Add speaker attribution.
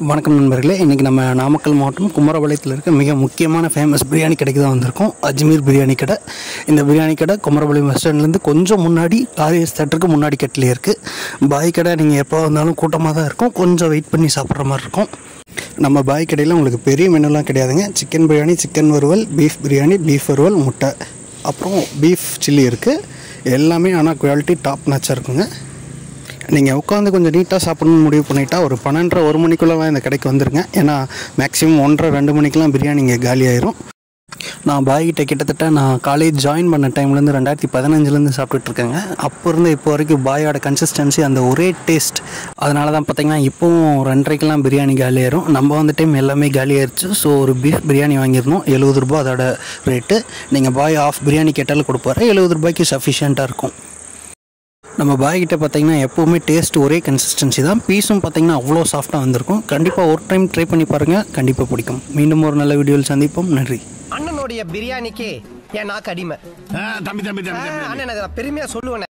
Speaker 1: வணக்கம் நண்பர்களே, இன்றைக்கி நம்ம நாமக்கல் மாவட்டம் குமரபாளையத்தில் இருக்க மிக முக்கியமான ஃபேமஸ் பிரியாணி கடைக்கு தான் வந்திருக்கோம். அஜ்மீர் பிரியாணி கடை. இந்த பிரியாணி கடை குமரபாளையம் பஸ் ஸ்டாண்ட்லேருந்து கொஞ்சம் முன்னாடி ஆர்எஸ் தேட்டருக்கு முன்னாடி கட்டிலே இருக்குது. பாய் கடை நீங்கள் எப்போ வந்தாலும் கூட்டமாக தான் இருக்கும், கொஞ்சம் வெயிட் பண்ணி சாப்பிட்ற மாதிரி இருக்கும். நம்ம பாய் கடையில் உங்களுக்கு பெரிய மெனுலாம் கிடையாதுங்க. சிக்கன் பிரியாணி, சிக்கன் வறுவல், பீஃப் பிரியாணி, பீஃப் வறுவல், முட்டை, அப்புறம் பீஃப் சில்லி இருக்குது. எல்லாமே ஆனால் குவாலிட்டி டாப் நாச்சாக இருக்குங்க. நீங்கள் உட்காந்து கொஞ்சம் நீட்டாக சாப்பிட்ணுன்னு முடிவு பண்ணிட்டா ஒரு 12:30-1 மணிக்குள்ளே இந்த கடைக்கு வந்துருங்க. ஏன்னா மேக்ஸிமம் 1:30-2 மணிக்கெலாம் பிரியாணி இங்கே காலியாயிரும். நான் பாய்கிட்ட கிட்டத்தட்ட நான் காலேஜ் ஜாயின் பண்ண டைம்லேருந்து 2015 சாப்பிட்டுட்ருக்கேங்க. அப்போ இருந்து இப்போ வரைக்கும் பாயோட கன்சிஸ்டன்சி அந்த ஒரே டேஸ்ட். அதனால தான் பார்த்திங்கன்னா இப்போவும் 2:30க்கெலாம் பிரியாணி காலியாயிரும். நம்ம வந்த டைம் எல்லாமே காலியாயிருச்சு. ஸோ ஒரு பீஃப் பிரியாணி வாங்கியிருந்தோம், 70 ரூபா அதோட ரேட்டு. நீங்கள் பாய் ஆஃப் பிரியாணி கேட்டாலும் கொடுப்பாரு, 70 ரூபாய்க்கு சஃபிஷியண்ட்டாக இருக்கும். நம்ம பாய்கிட்ட பார்த்திங்கன்னா எப்போவுமே டேஸ்ட் ஒரே கன்சிஸ்டன்சி தான். பீஸும் பார்த்திங்கன்னா அவ்வளோ சாஃப்டாக வந்திருக்கும். கண்டிப்பாக ஒரு டைம் ட்ரை பண்ணி பாருங்கள், கண்டிப்பாக பிடிக்கும். மீண்டும் ஒரு நல்ல வீடியோவில் சந்திப்போம். நன்றி.
Speaker 2: அண்ணனுடைய பிரியாணிக்கு என் நாக்கு அடிமை. அண்ணன் பெருமையாக சொல்லுவேன்.